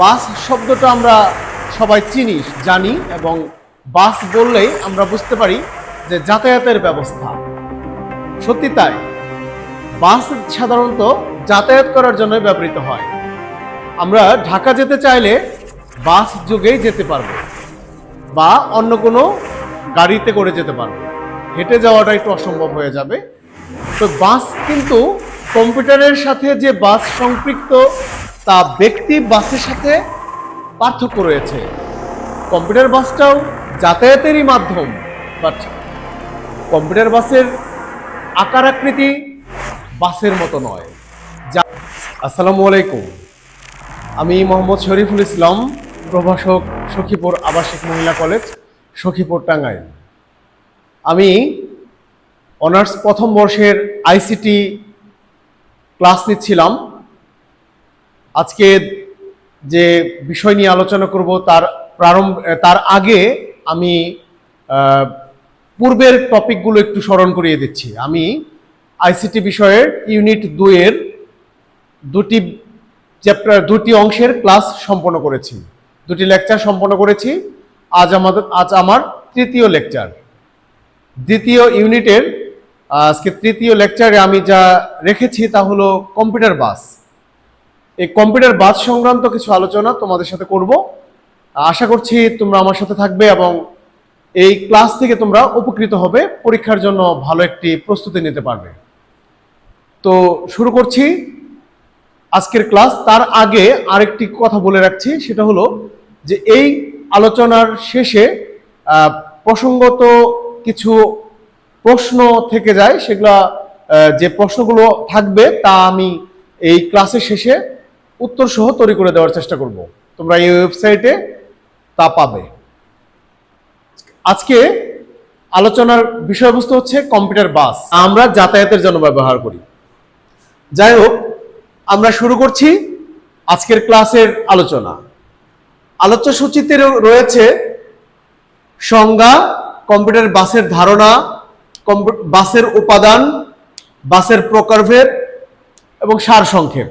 বাস শব্দটা আমরা সবাই জানি এবং বাস বললেই আমরা বুঝতে পারি যে যাতায়াতের ব্যবস্থা। সত্যি তাই, বাস সাধারণত যাতায়াত করার জন্য ব্যবহৃত হয়। আমরা ঢাকা যেতে চাইলে বাস যোগেই যেতে পারবো বা অন্য কোনো গাড়িতে করে যেতে পারবো, হেঁটে যাওয়াটা একটু অসম্ভব হয়ে যাবে। তো বাস কিন্তু কম্পিউটারের সাথে যে বাস সম্পৃক্ত তা ব্যক্তি বাসের সাথে পার্থক্য রয়েছে। কম্পিউটার বাসটাও যাতায়াতেরই মাধ্যম, বাট কম্পিউটার বাসের আকার আকৃতি বাসের মতো নয়। আসসালামু আলাইকুম, আমি মোহাম্মদ শরীফুল ইসলাম, প্রভাষক, সখীপুর আবাসিক মহিলা কলেজ, সখীপুর, টাঙ্গাইল। আমি অনার্স প্রথম বর্ষের আইসিটি ক্লাস নিচ্ছিলাম। আজকে যে বিষয় নিয়ে আলোচনা করব তার আগে আমি পূর্বের টপিকগুলো একটু স্মরণ করিয়ে দিচ্ছি। আমি আইসিটি বিষয়ের ইউনিট 2-এর দুটি অংশের ক্লাস সম্পন্ন করেছি, দুটি লেকচার সম্পন্ন করেছি। আজ আমার তৃতীয় লেকচার, দ্বিতীয় ইউনিটের আজকে তৃতীয় লেকচারে আমি যা রেখেছি তা হলো কম্পিউটার বাস। এই কম্পিউটার বাস সংক্রান্ত কিছু আলোচনা তোমাদের সাথে করব। আশা করছি তোমরা আমার সাথে থাকবে এবং এই ক্লাস থেকে তোমরা উপকৃত হবে, পরীক্ষার জন্য ভালো একটি প্রস্তুতি নিতে পারবে। তো শুরু করছি আজকের ক্লাস। তার আগে আরেকটি কথা বলে রাখছি, সেটা হলো যে এই আলোচনার শেষে প্রসঙ্গত কিছু প্রশ্ন থেকে যায়, সেগুলা যে প্রশ্নগুলো থাকবে তা আমি এই ক্লাসের শেষে উত্তর সহ তৈরি করে দেওয়ার চেষ্টা করব। তোমরা এই ওয়েবসাইটে তা পাবে। আজকে আলোচনার বিষয়বস্তু হচ্ছে কম্পিউটার বাস আমরা যাতায়াতের জন্য ব্যবহার করি। যাই হোক, আমরা শুরু করছি আজকের ক্লাসের আলোচনা। আলোচ্য সূচিতে রয়েছে সংজ্ঞা, কম্পিউটার বাসের ধারণা, বাসের উপাদান, বাসের প্রকারভেদ এবং সারসংক্ষেপ।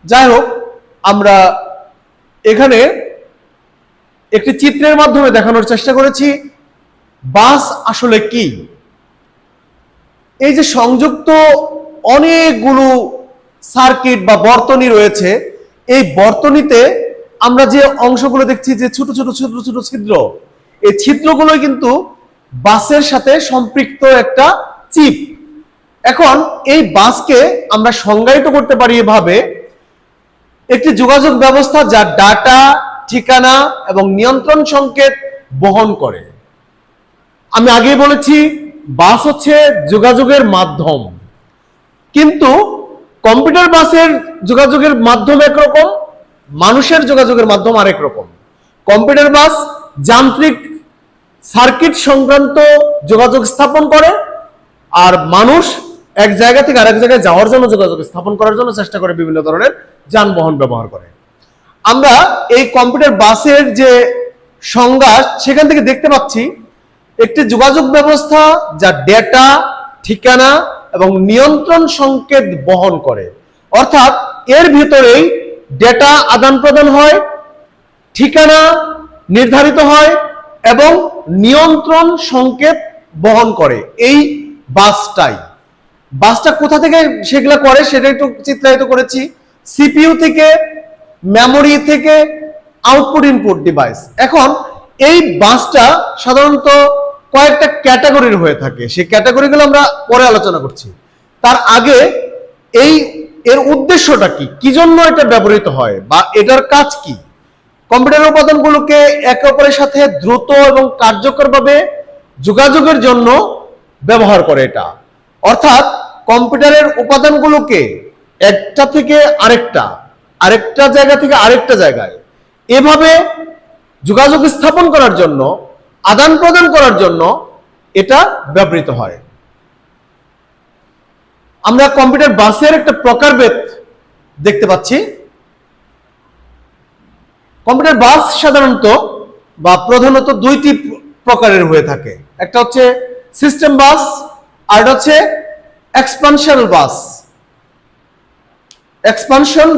যাই হোক, আমরা এখানে একটি চিত্রের মাধ্যমে দেখানোর চেষ্টা করেছি বাস আসলে কি। এই যে সংযুক্ত অনেকগুলো সার্কিট বা বর্তনী রয়েছে, এই বর্তনীতে আমরা যে অংশগুলো দেখছি, যে ছোট ছোট ছোট ছোট ছিদ্র, এই ছিদ্রগুলোই কিন্তু বাসের সাথে সম্পৃক্ত একটা চিপ। এখন এই বাসকে আমরা সংজ্ঞায়িত করতে পারি এভাবে: একটি যোগাযোগ ব্যবস্থা যা ডাটা, ঠিকানা এবং নিয়ন্ত্রণ সংকেত বহন করে। আমি আগেই বলেছি বাস হচ্ছে যোগাযোগের মাধ্যম, কিন্তু কম্পিউটার বাসের যোগাযোগের মাধ্যম একরকম, মানুষের যোগাযোগের মাধ্যম আরেক রকম। কম্পিউটার বাস যান্ত্রিক সার্কিট সংক্রান্ত যোগাযোগ স্থাপন করে, আর মানুষ এক জায়গা থেকে আরেক জায়গায় যাওয়ার জন্য যোগাযোগ স্থাপন করার জন্য চেষ্টা করে, বিভিন্ন ধরনের যানবাহন ব্যবহার করে। আমরা এই কম্পিউটার বাসের যে সংজ্ঞা, সেখান থেকে দেখতে পাচ্ছি একটি যোগাযোগ ব্যবস্থা যা ডেটা, ঠিকানা এবং নিয়ন্ত্রণ সংকেত বহন করে। অর্থাৎ এর ভিতরেই ডেটা আদান প্রদান হয়, ঠিকানা নির্ধারিত হয় এবং নিয়ন্ত্রণ সংকেত বহন করে। এই বাসটা কোথা থেকে সেগুলা করে সেটা একটু চিত্রায়িত করেছি। সিপিইউ থেকে, মেমোরি থেকে, আউটপুট ইনপুট ডিভাইস। এখন এই বাসটা সাধারণত কয়েকটা ক্যাটাগরির হয়ে থাকে, সেই ক্যাটাগরিগুলো আমরা পরে আলোচনা করছি। তার আগে এর উদ্দেশ্যটা কি জন্য এটা ব্যবহৃত হয় বা এটার কাজ কি। কম্পিউটার উপাদানগুলোকে একে অপরের সাথে দ্রুত এবং কার্যকরভাবে যোগাযোগের জন্য ব্যবহার করে এটা। অর্থাৎ কম্পিউটারের উপাদানগুলোকে একটা থেকে আরেকটা জায়গা থেকে আরেকটা জায়গায় এভাবে যোগাযোগ স্থাপন করার জন্য, আদান প্রদান করার জন্য এটা ব্যবহৃত হয়। আমরা কম্পিউটার বাসের একটা প্রকারভেদ দেখতে পাচ্ছি। কম্পিউটার বাস সাধারণত বা প্রধানত দুইটি প্রকারের হয়ে থাকে। একটা হচ্ছে সিস্টেম বাস, আর একটা হচ্ছে এক্সপানশন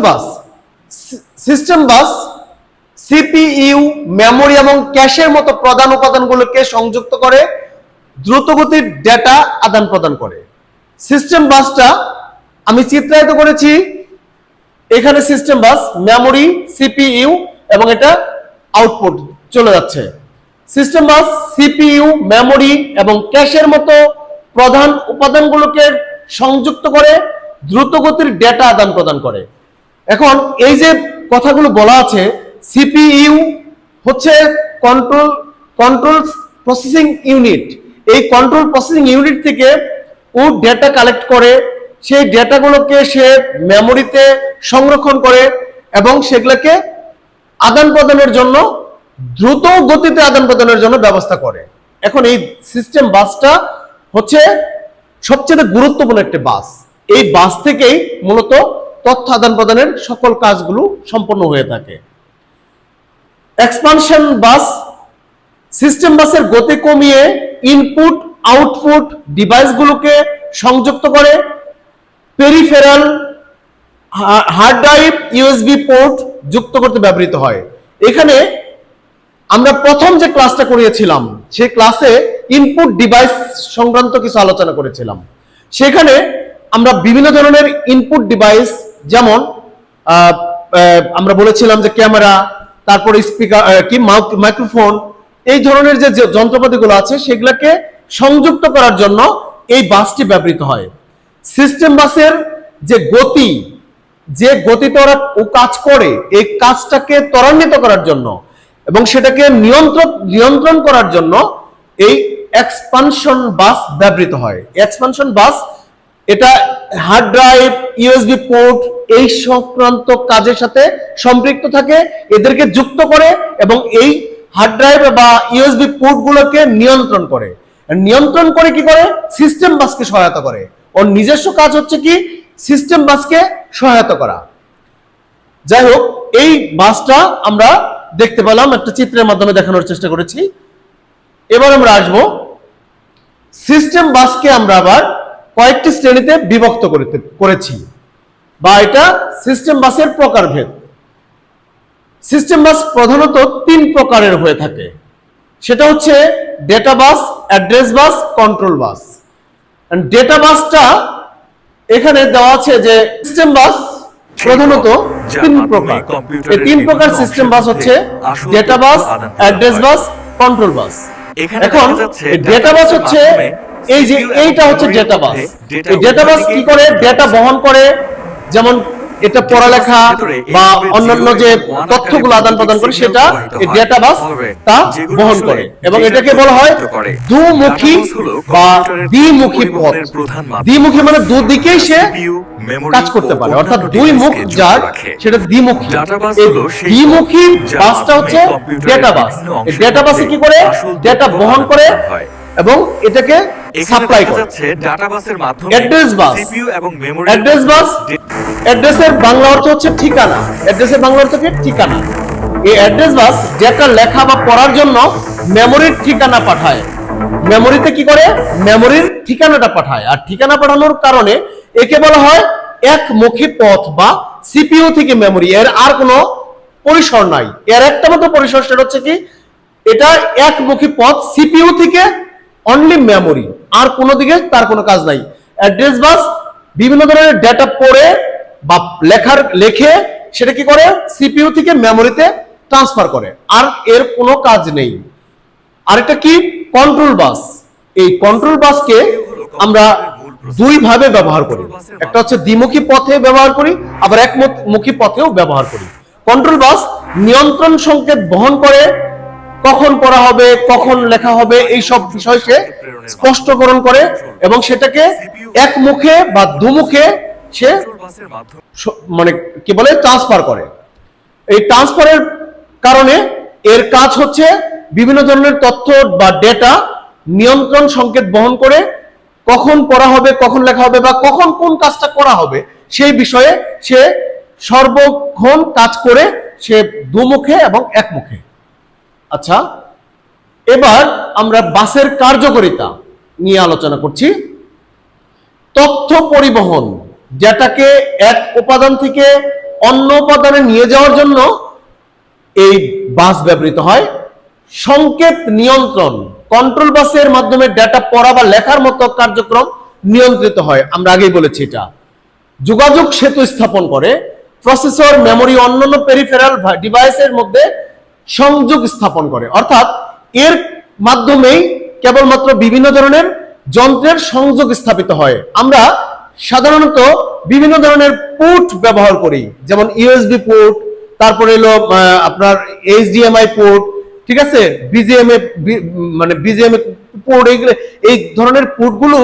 বাস। সিস্টেম বাস সিপিইউ, মেমোরি এবং ক্যাশের মতো প্রধান উপাদানগুলোকে সংযুক্ত করে দ্রুতগতির ডেটা আদান প্রদান করে। সিস্টেম বাসটা আমি চিত্রায়িত করেছি। এখানে সিস্টেম বাস, মেমোরি, সিপিইউ এবং এটা আউটপুট চলে যাচ্ছে। সিস্টেম বাস সিপিইউ, মেমোরি এবং ক্যাশের মতো প্রধান উপাদানগুলোকে সংযুক্ত করে দ্রুতগতির ডেটা আদান প্রদান করে। এখন এই যে কথাগুলো বলা আছে, সিপিইউ হচ্ছে কন্ট্রোল প্রসেসিং ইউনিট। এই কন্ট্রোল প্রসেসিং ইউনিট থেকে ও ডেটা কালেক্ট করে, সেই ডেটাগুলোকে সে মেমোরিতে সংরক্ষণ করে এবং সেগুলোকে আদান প্রদানের জন্য, দ্রুত গতিতে আদান প্রদানের জন্য ব্যবস্থা করে। এখন এই সিস্টেম বাসটা হচ্ছে সবচেয়ে গুরুত্বপূর্ণ একটি বাস। এই বাস থেকেই মূলত তথ্য আদান প্রদানের সকল কাজগুলো সম্পন্ন হয়ে থাকে। এক্সপানশন বাস সিস্টেম বাসের গতি কমিয়ে ইনপুট আউটপুট ডিভাইসগুলোকে সংযুক্ত করে peripheral hard drive, USB port যুক্ত করতে ব্যবহৃত হয়। এখানে আমরা প্রথম যে ক্লাসটা করিয়েছিলাম, সেই ক্লাসে ইনপুট ডিভাইস সংক্রান্ত কিছু আলোচনা করেছিলাম। সেখানে আমরা বিভিন্ন ধরনের ইনপুট ডিভাইস, যেমন আমরা বলেছিলাম যে ক্যামেরা, তারপরে স্পিকার, মাইক্রোফোন, এই ধরনের যে যন্ত্রপাতিগুলো আছে সেগুলোকে সংযুক্ত করার জন্য এই বাসটি ব্যবহৃত হয়। সিস্টেম বাসের যে গতিতে ওরা কাজ করে, এই কাজটাকে ত্বরান্বিত করার জন্য এবং সেটাকে নিয়ন্ত্রণ করার জন্য এই এক্সপানশন বাস ব্যবহৃত হয়। এক্সপানশন বাস এটা হার্ড ড্রাইভ, ইউএসবি পোর্ট এই সংক্রান্ত কাজের সাথে সম্পৃক্ত থাকে, এদেরকে যুক্ত করে এবং এই হার্ড ড্রাইভ বা ইউএসবি পোর্টগুলোকে নিয়ন্ত্রণ করে কি করে? সিস্টেম বাসকে সহায়তা করে। ওর নিজস্ব কাজ হচ্ছে কি? সিস্টেম বাসকে সহায়তা করা। যাই হোক, এই বাসটা আমরা দেখতে পেলাম, একটা চিত্রের মাধ্যমে দেখানোর চেষ্টা করেছি। এবার আমরা আসবো সিস্টেম বাসকে আমরা আবার কয়েকটি শ্রেণীতে বিভক্ত করেছি, বা এটা সিস্টেম বাসের প্রকারভেদ। সিস্টেম বাস প্রধানত 3 প্রকারের হয়ে থাকে। সেটা হচ্ছে ডেটা বাস, অ্যাড্রেস বাস, কন্ট্রোল বাস। ডেটা বাসটা এখানে দেওয়া আছে যে সিস্টেম বাস প্রধানত 3 প্রকার। এই 3 প্রকার সিস্টেম বাস হচ্ছে ডেটা বাস, অ্যাড্রেস বাস, কন্ট্রোল বাস। এখন ডেটা বাস হচ্ছে এইটা হচ্ছে ডেটা বাস। এই ডেটা বাস কি করে? ডেটা বহন করে, যেমন এটা পড়ালেখা বা অন্যান্য যে তথ্যগুলো আদান প্রদান করে সেটা এই ডেটা বাস তা বহন করে, এবং এটাকে বলা হয় দুমুখী বা দ্বিমুখী পথ। দ্বিমুখী মানে দুদিকেই সে কাজ করতে পারে, অর্থাৎ দুই মুখ যার, সেটা দ্বিমুখী। এই দ্বিমুখী বাসটা হচ্ছে ডেটা বাস। এই ডেটা বাসে কি করে? ডেটা বহন করে এবং এটাকে সাপ্লাই করে। অ্যাড্রেস বাস, অ্যাড্রেস বাস, অ্যাড্রেসের বাংলা অর্থ হচ্ছে ঠিকানা। অ্যাড্রেসের বাংলা অর্থ কি? ঠিকানা। এই অ্যাড্রেস বাস ডেটা লেখা বা পড়ার জন্য মেমোরির ঠিকানা পাঠায়। মেমোরিতে কি করে? মেমোরির ঠিকানাটা পাঠায়। আর ঠিকানা পাঠানোর কারণে একে বলা হয় একমুখী পথ বা সিপিইউ থেকে মেমোরি। এর আর কোনো পরিসর নাই। এর একটা মাত্র পরিসর, সেটা হচ্ছে কি? এটা একমুখী পথ, সিপিইউ থেকে অনলি মেমোরি, আর কোনো দিকে তার কোনো কাজ নাই। অ্যাড্রেস বাস বিভিন্ন ধরনের ডেটা পড়ে বা লেখে সেটা কি করে? সিপিইউ থেকে মেমোরিতে ট্রান্সফার করে, আর এর কোনো কাজ নেই। আরেকটা কি? Control bus. এই কন্ট্রোল বাসকে আমরা 2 ভাবে ব্যবহার করি। একটা হচ্ছে দ্বিমুখী পথে ব্যবহার করি, আবার একমুখী পথেও ব্যবহার করি। কন্ট্রোল বাস নিয়ন্ত্রণ সংকেত বহন করে, কখন পড়া হবে, কখন লেখা হবে, এই সব বিষয় সে স্পষ্টকরণ করে এবং সেটাকে একমুখে বা দুমুখে সে মানে কি বলে? ট্রান্সফার করে। এই ট্রান্সফারের কারণে এর কাজ হচ্ছে বিভিন্ন ধরনের তথ্য বা ডেটা নিয়ন্ত্রণ সংকেত বহন করে, কখন পড়া হবে, কখন লেখা হবে বা কখন কোন কাজটা করা হবে সেই বিষয়ে সে সর্বক্ষণ কাজ করে, সে দুমুখে এবং একমুখে। আচ্ছা, এবার আমরা বাসের কার্যকারিতা নিয়ে আলোচনা করছি। তথ্য পরিবহন, যেটাকে এক উপাদান থেকে অন্য উপাদানে নিয়ে যাওয়ার জন্য এই বাস ব্যবহৃত হয়। সংকেত নিয়ন্ত্রণ, কন্ট্রোল বাসের মাধ্যমে ডেটা পড়া বা লেখার মতো কার্যক্রম নিয়ন্ত্রিত হয়, আমরা আগেই বলেছি এটা। যোগাযোগ সেতু স্থাপন করে, প্রসেসর, মেমোরি, অন্যান্য পেরিফেরাল ডিভাইসের মধ্যে সংযোগ স্থাপন করে, অর্থাৎ এর মাধ্যমেই কেবলমাত্র বিভিন্ন ধরনের যন্ত্রের সংযোগ স্থাপিত হয়। আমরা সাধারণত বিভিন্ন ধরনের পোর্ট ব্যবহার করি, যেমন ইউএসবি পোর্ট, তারপরে হলো আপনার এইচডিএমআই পোর্ট, ঠিক আছে, বিজিএমএ মানে বিজিএমএ পোর্ট, এইগুলো এই ধরনের পোর্টগুলো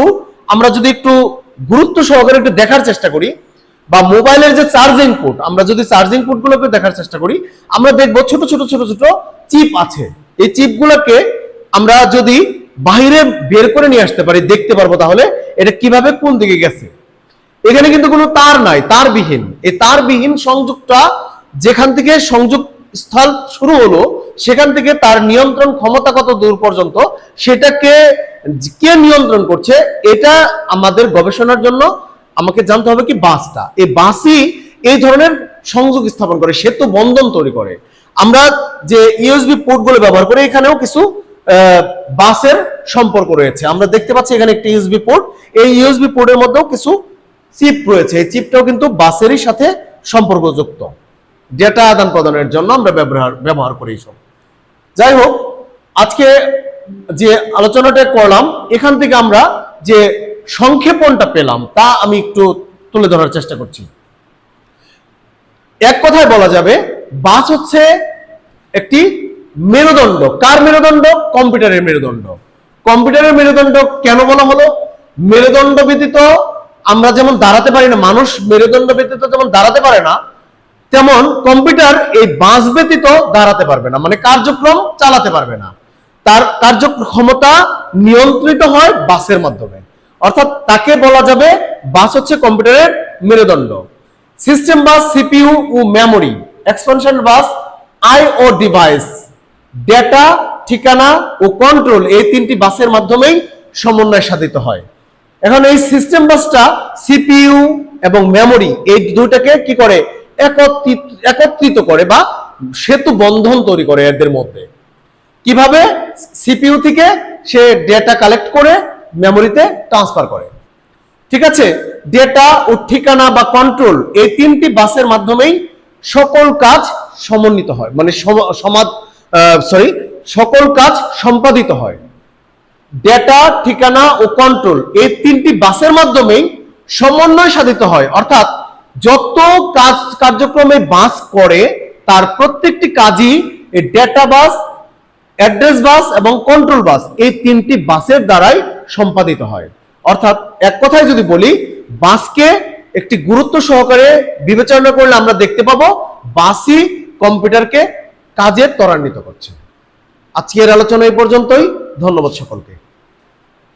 আমরা যদি একটু গুরুত্ব সহকারে একটু দেখার চেষ্টা করি, বা মোবাইলের যে চার্জিং পোর্ট, আমরা যদি চার্জিং পোর্টগুলোকে দেখার চেষ্টা করি, আমরা দেখব ছোট ছোট ছোট ছোট চিপ আছে। এই চিপগুলোকে আমরা যদি বাইরে বের করে নিয়ে আসতে পারি, দেখতে পারবো তাহলে এটা কিভাবে কোন দিকে গেছে। এখানে কিন্তু কোনো তার নাই, তারবিহীন। এই তারবিহীন সংযোগটা যেখান থেকে সংযোগ স্থল শুরু হলো, সেখান থেকে তার নিয়ন্ত্রণ ক্ষমতা কত দূর পর্যন্ত, সেটাকে কে নিয়ন্ত্রণ করছে, এটা আমাদের গবেষণার জন্য আমাকে জানতে হবে কি বাসটা। এই বাসই এই ধরনের সংযোগ স্থাপন করে, সেতু বন্ধন তৈরি করে। আমরা যে ইউএসবি পোর্টগুলো ব্যবহার করি, এখানেও কিছু বাসের সম্পর্ক রয়েছে। আমরা দেখতে পাচ্ছি এখানে একটি ইউএসবি পোর্ট, এই ইউএসবি পোর্টের মধ্যেও কিছু চিপ রয়েছে। এই চিপটাও কিন্তু বাসেরই সাথে সম্পর্কযুক্ত, ডেটা আদান প্রদানের জন্য আমরা ব্যবহার করি সব। যাই হোক, আজকে যে আলোচনাটা করলাম, এখান থেকে আমরা যে সংক্ষেপণটা পেলাম তা আমি একটু তুলে ধরার চেষ্টা করছি। এক কথায় বলা যাবে, বাস হচ্ছে একটি মেরুদণ্ড। কার মেরুদণ্ড? কম্পিউটারের মেরুদণ্ড। কম্পিউটারের মেরুদণ্ড কেন বলা হলো? মেরুদণ্ড ব্যতীত আমরা যেমন দাঁড়াতে পারি না, মানুষ মেরুদণ্ড ব্যতীত যেমন দাঁড়াতে পারে না, তেমন কম্পিউটার এই বাস ব্যতীত দাঁড়াতে পারবে না, মানে কার্যক্রম চালাতে পারবে না। তার কার্যক্ষমতা নিয়ন্ত্রিত হয় বাসের মাধ্যমে, অর্থাৎ তাকে বলা যাবে বাস হচ্ছে কম্পিউটারের মেরুদণ্ড। সিস্টেম বাস, সিপিইউ ও মেমোরি, এক্সপানশন বাস, আইও ডিভাইস, ডেটা, ঠিকানা ও কন্ট্রোল, এই তিনটি বাসের মাধ্যমেই সমন্বয় সাধিত হয়। এখন এই সিস্টেম বাসটা সিপিইউ এবং মেমোরি এই দুইটাকে কি করে? একত্রিত করে বা সেতু বন্ধন তৈরি করে এদের মধ্যে। কিভাবে? সিপিইউ থেকে সে ডেটা কালেক্ট করে মেমোরিতে ট্রান্সফার করে, ঠিক আছে। ডেটা ও ঠিকানা বা কন্ট্রোল, এই তিনটি বাসের মাধ্যমেই সকল কাজ সমন্বিত হয়, মানে সকল কাজ সম্পাদিত হয়। ডেটা, ঠিকানা ও কন্ট্রোল, এই তিনটি বাসের মাধ্যমেই সমন্বয় সাধিত হয়, অর্থাৎ যত কার্যক্রমে বাস করে তার প্রত্যেকটি কাজই এই ডেটা বাস, অ্যাড্রেস বাস এবং কন্ট্রোল বাস, এই তিনটি বাসের দ্বারাই সম্পাদিত হয়। অর্থাৎ এক কথায় যদি বলি, বাসকে একটি গুরুত্ব সহকারে বিবেচনা করলে আমরা দেখতে পাবো বাসই কম্পিউটারকে কাজে ত্বরান্বিত করছে। আজকের আলোচনা এই পর্যন্তই। ধন্যবাদ সকলকে।